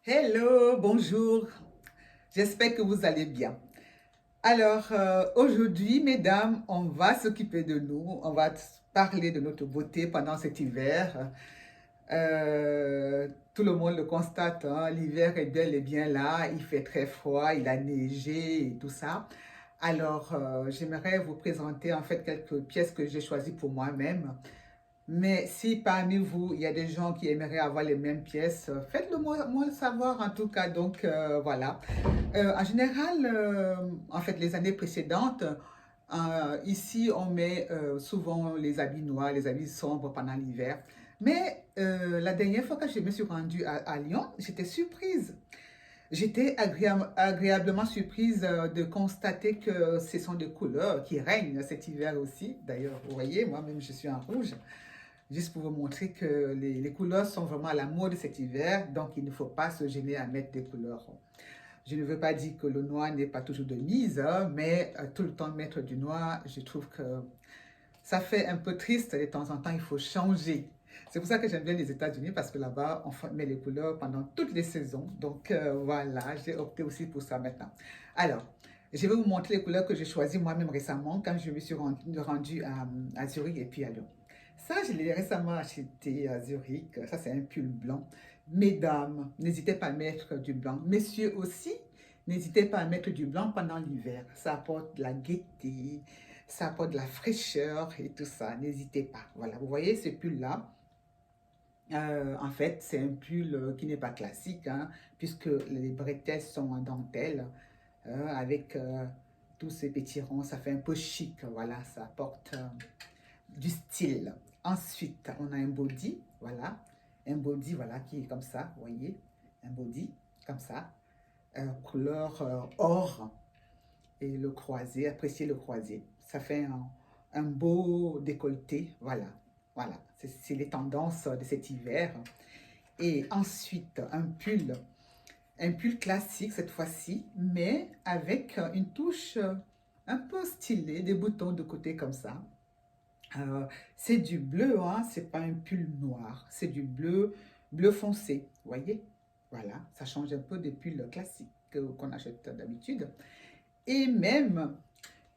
Hello, bonjour. J'espère que vous allez bien. Alors, aujourd'hui, mesdames, on va s'occuper de nous. On va parler de notre beauté pendant cet hiver. Tout le monde le constate, hein, l'hiver est bel et bien là. Il fait très froid, il a neigé et tout ça. Alors, j'aimerais vous présenter en fait quelques pièces que j'ai choisies pour moi-même. Mais si parmi vous, il y a des gens qui aimeraient avoir les mêmes pièces, faites-le moi le savoir en tout cas. Donc voilà. En général, en fait, les années précédentes, ici, on met souvent les habits noirs, les habits sombres pendant l'hiver. Mais la dernière fois que je me suis rendue à Lyon, j'étais surprise. J'étais agréablement surprise de constater que ce sont des couleurs qui règnent cet hiver aussi. D'ailleurs, vous voyez, moi-même, je suis en rouge. Juste pour vous montrer que les couleurs sont vraiment à la mode cet hiver, donc il ne faut pas se gêner à mettre des couleurs. Je ne veux pas dire que le noir n'est pas toujours de mise, hein, mais tout le temps mettre du noir, je trouve que ça fait un peu triste. De temps en temps, il faut changer. C'est pour ça que j'aime bien les États-Unis parce que là-bas, on met les couleurs pendant toutes les saisons. Donc voilà, j'ai opté aussi pour ça maintenant. Alors, je vais vous montrer les couleurs que j'ai choisies moi-même récemment quand je me suis rendue à Zurich et puis à Lyon. Ça, je l'ai récemment acheté à Zurich. Ça, c'est un pull blanc. Mesdames, n'hésitez pas à mettre du blanc. Messieurs aussi, n'hésitez pas à mettre du blanc pendant l'hiver. Ça apporte de la gaieté, ça apporte de la fraîcheur et tout ça. N'hésitez pas. Voilà, vous voyez ce pull-là. En fait, c'est un pull qui n'est pas classique, hein, puisque les bretelles sont en dentelle, avec tous ces petits ronds. Ça fait un peu chic. Voilà, ça apporte du style. Ensuite, on a un body, voilà. Un body, voilà, qui est comme ça, vous voyez. Un body, comme ça. Couleur or. Et le croisé, appréciez le croisé. Ça fait un beau décolleté, voilà. Voilà, c'est les tendances de cet hiver. Et ensuite, un pull classique cette fois-ci, mais avec une touche un peu stylée, des boutons de côté comme ça. Euh, c'est du bleu, hein, c'est pas un pull noir, c'est du bleu, bleu foncé, vous voyez? Voilà, ça change un peu des pulls classiques qu'on achète d'habitude. Et même,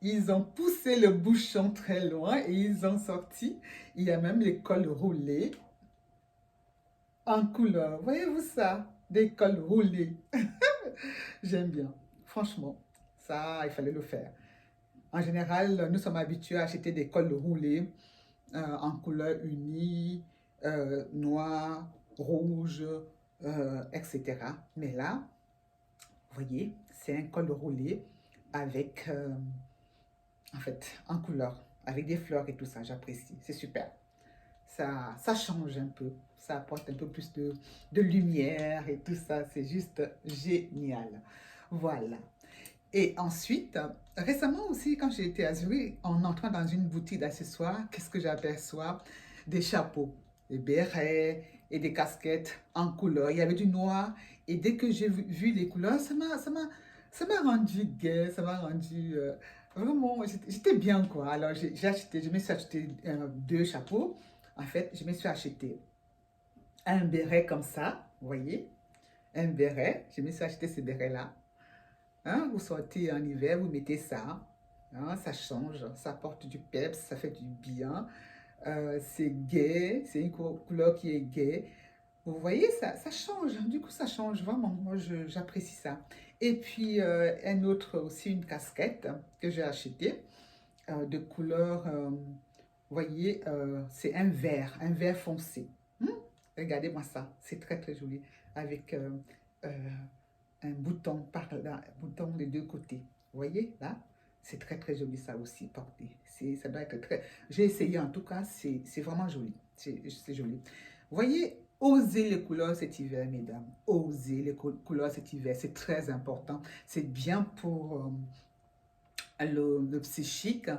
ils ont poussé le bouchon très loin et ils ont sorti, il y a même les cols roulés en couleur. Voyez-vous ça? Des cols roulés. J'aime bien. Franchement, ça, il fallait le faire. En général, nous sommes habitués à acheter des cols roulés en couleur unie, noir, rouge, etc. Mais là, vous voyez, c'est un col roulé avec, en fait, en couleur, avec des fleurs et tout ça. J'apprécie. C'est super. Ça change un peu. Ça apporte un peu plus de lumière et tout ça. C'est juste génial. Voilà. Et ensuite, récemment aussi, quand j'ai été à Zurich, en entrant dans une boutique d'accessoires, qu'est-ce que j'aperçois? Des chapeaux, des bérets et des casquettes en couleur. Il y avait du noir. Et dès que j'ai vu les couleurs, ça m'a rendu gai, ça m'a rendu vraiment, j'étais bien quoi. Alors je me suis acheté deux chapeaux. En fait, je me suis acheté un béret comme ça, vous voyez, un béret. Je me suis acheté ce béret-là. Hein, vous sortez en hiver, vous mettez ça. Hein, ça change, ça apporte du peps, ça fait du bien. C'est gai, c'est une couleur qui est gai. Vous voyez, ça change. Du coup, ça change vraiment. Moi, j'apprécie ça. Et puis, un autre aussi, une casquette que j'ai achetée de couleur, vous voyez, c'est un vert foncé. Hmm, regardez-moi ça, c'est très très joli. Avec euh, un bouton par là, un bouton des deux côtés. Vous voyez là? C'est très très joli ça aussi porté. Ça doit être très. J'ai essayé en tout cas, c'est vraiment joli. C'est joli. Vous voyez, osez les couleurs cet hiver, mesdames. Osez les couleurs cet hiver, c'est très important. C'est bien pour le psychique.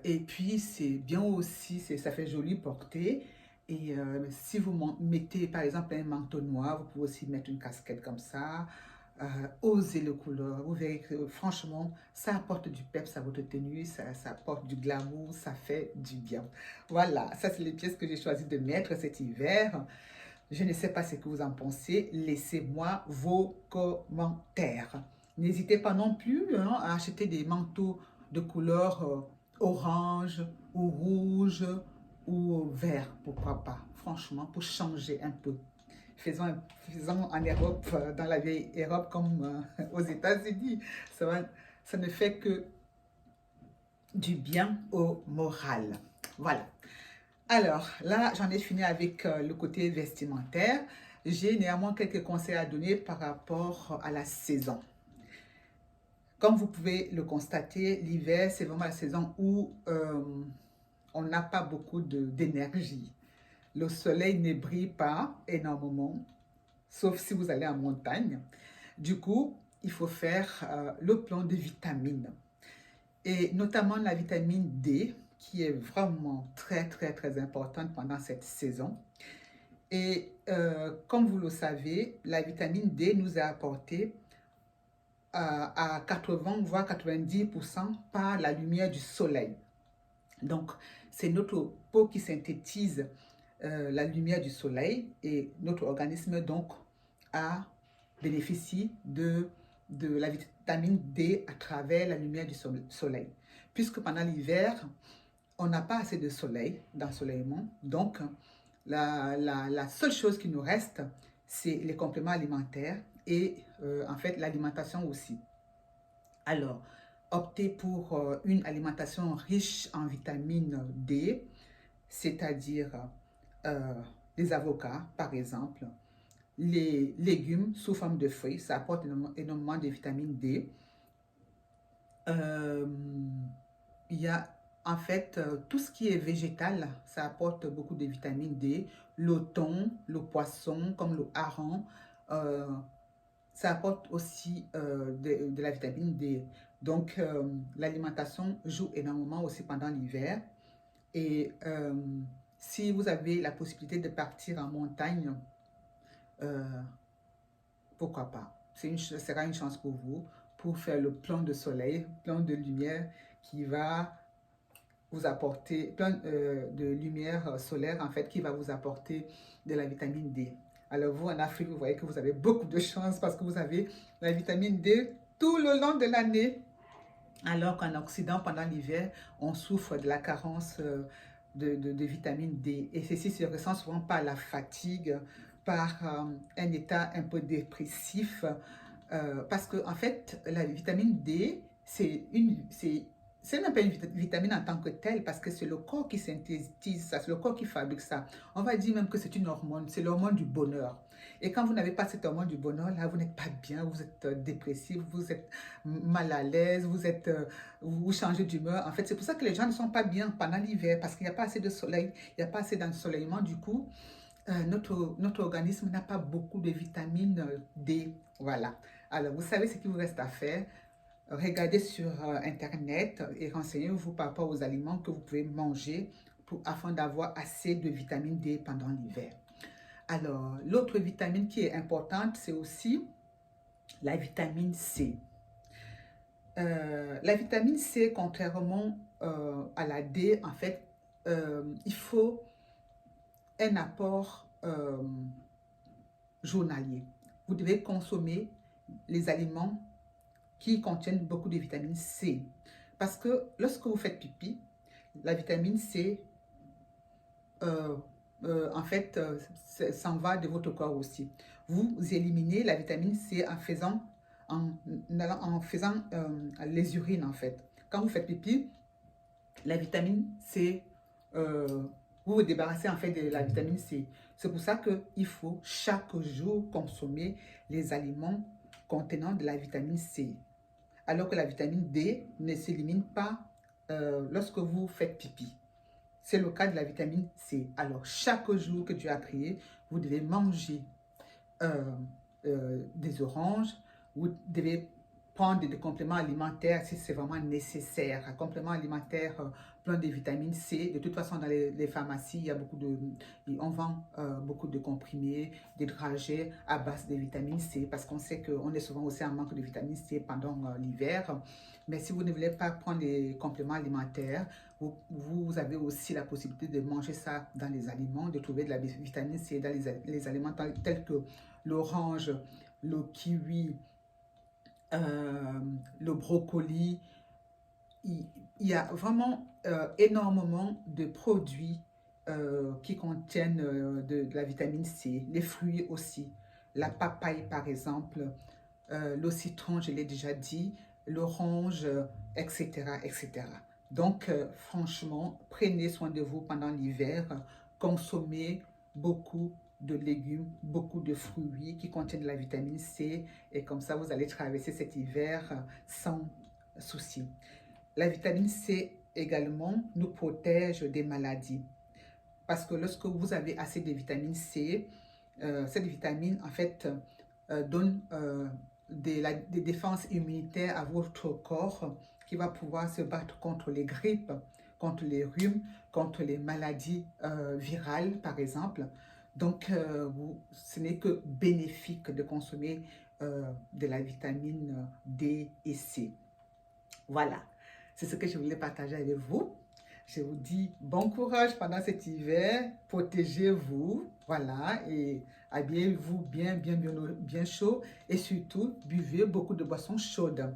Et puis c'est bien aussi, ça fait joli porter. Et si vous mettez par exemple un manteau noir, vous pouvez aussi mettre une casquette comme ça. Osez le couleur. Vous verrez que franchement, ça apporte du peps à votre tenue, ça apporte du glamour, ça fait du bien. Voilà, ça c'est les pièces que j'ai choisi de mettre cet hiver. Je ne sais pas ce que vous en pensez. Laissez-moi vos commentaires. N'hésitez pas non plus hein, à acheter des manteaux de couleur orange ou rouge ou vert, pourquoi pas. Franchement, pour changer un peu. Faisons en Europe, dans la vieille Europe comme aux États-Unis. Ça ne fait que du bien au moral. Voilà. Alors, là, j'en ai fini avec le côté vestimentaire. J'ai néanmoins quelques conseils à donner par rapport à la saison. Comme vous pouvez le constater, l'hiver, c'est vraiment la saison où on n'a pas beaucoup d'énergie. Le soleil ne brille pas énormément, sauf si vous allez en montagne. Du coup, il faut faire le plein de vitamines. Et notamment la vitamine D, qui est vraiment très, très, très importante pendant cette saison. Et comme vous le savez, la vitamine D nous est apportée à 80 voire 90% par la lumière du soleil. Donc, c'est notre peau qui synthétise la lumière du soleil et notre organisme donc bénéficie de la vitamine D à travers la lumière du soleil. Puisque pendant l'hiver, on n'a pas assez de soleil, d'ensoleillement, donc la seule chose qui nous reste, c'est les compléments alimentaires et en fait l'alimentation aussi. Alors, optez pour une alimentation riche en vitamine D, c'est-à-dire les avocats par exemple, les légumes sous forme de fruits, ça apporte énormément de vitamine D. Il y a en fait tout ce qui est végétal, ça apporte beaucoup de vitamine D. Le thon, le poisson comme le hareng, ça apporte aussi de la vitamine D. Donc l'alimentation joue énormément aussi pendant l'hiver. Et si vous avez la possibilité de partir en montagne, pourquoi pas? Ce sera une chance pour vous pour faire le plein de soleil, plein de lumière qui va vous apporter, plein de lumière solaire en fait qui va vous apporter de la vitamine D. Alors vous en Afrique, vous voyez que vous avez beaucoup de chance parce que vous avez la vitamine D tout le long de l'année. Alors qu'en Occident, pendant l'hiver, on souffre de la carence de vitamine D. Et ceci se ressent souvent par la fatigue, par un état un peu dépressif, parce que en fait, la vitamine D, c'est même pas une vitamine en tant que telle, parce que c'est le corps qui synthétise ça, c'est le corps qui fabrique ça. On va dire même que c'est une hormone, c'est l'hormone du bonheur. Et quand vous n'avez pas cette hormone du bonheur, là, vous n'êtes pas bien, vous êtes dépressif, vous êtes mal à l'aise, vous changez d'humeur. En fait, c'est pour ça que les gens ne sont pas bien pendant l'hiver, parce qu'il n'y a pas assez de soleil, il n'y a pas assez d'ensoleillement. Du coup, notre organisme n'a pas beaucoup de vitamine D. Voilà. Alors, vous savez ce qu'il vous reste à faire. Regardez sur Internet et renseignez-vous par rapport aux aliments que vous pouvez manger afin d'avoir assez de vitamine D pendant l'hiver. Alors, l'autre vitamine qui est importante, c'est aussi la vitamine C. La vitamine C, contrairement à la D, en fait, il faut un apport journalier. Vous devez consommer les aliments qui contiennent beaucoup de vitamine C. Parce que lorsque vous faites pipi, la vitamine C, en fait, s'en va de votre corps aussi. Vous éliminez la vitamine C en faisant les urines, en fait. Quand vous faites pipi, la vitamine C, vous vous débarrassez en fait de la vitamine C. C'est pour ça qu'il faut chaque jour consommer les aliments contenant de la vitamine C. Alors que la vitamine D ne s'élimine pas lorsque vous faites pipi. C'est le cas de la vitamine C. Alors, chaque jour que Dieu a créé, vous devez manger des oranges, vous devez prendre des compléments alimentaires si c'est vraiment nécessaire. Un complément alimentaire plein de vitamine C. De toute façon, dans les pharmacies, il y a on vend beaucoup de comprimés, des dragées à base de vitamine C parce qu'on sait qu'on est souvent aussi en manque de vitamine C pendant l'hiver. Mais si vous ne voulez pas prendre les compléments alimentaires, vous avez aussi la possibilité de manger ça dans les aliments, de trouver de la vitamine C dans les aliments tels que l'orange, le kiwi, le brocoli. Il, il y a vraiment énormément de produits qui contiennent de la vitamine C, les fruits aussi, la papaye par exemple, le citron, je l'ai déjà dit, l'orange, etc., etc. Donc, franchement, prenez soin de vous pendant l'hiver, consommez beaucoup de légumes, beaucoup de fruits qui contiennent de la vitamine C et comme ça, vous allez traverser cet hiver sans souci. La vitamine C également nous protège des maladies parce que lorsque vous avez assez de vitamine C, cette vitamine en fait donne des défenses immunitaires à votre corps qui va pouvoir se battre contre les grippes, contre les rhumes, contre les maladies virales par exemple. Donc ce n'est que bénéfique de consommer de la vitamine D et C. Voilà, c'est ce que je voulais partager avec vous. Je vous dis bon courage pendant cet hiver, protégez-vous, voilà, et habillez-vous bien chaud et surtout buvez beaucoup de boissons chaudes.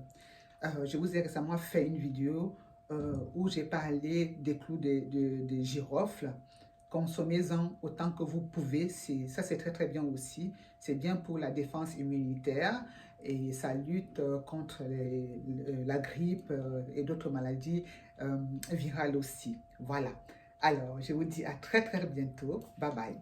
Je vous ai récemment fait une vidéo où j'ai parlé des clous de girofle. Consommez-en autant que vous pouvez, ça c'est très bien aussi. C'est bien pour la défense immunitaire et ça lutte contre la grippe et d'autres maladies virales aussi. Voilà. Alors, je vous dis à très bientôt. Bye bye.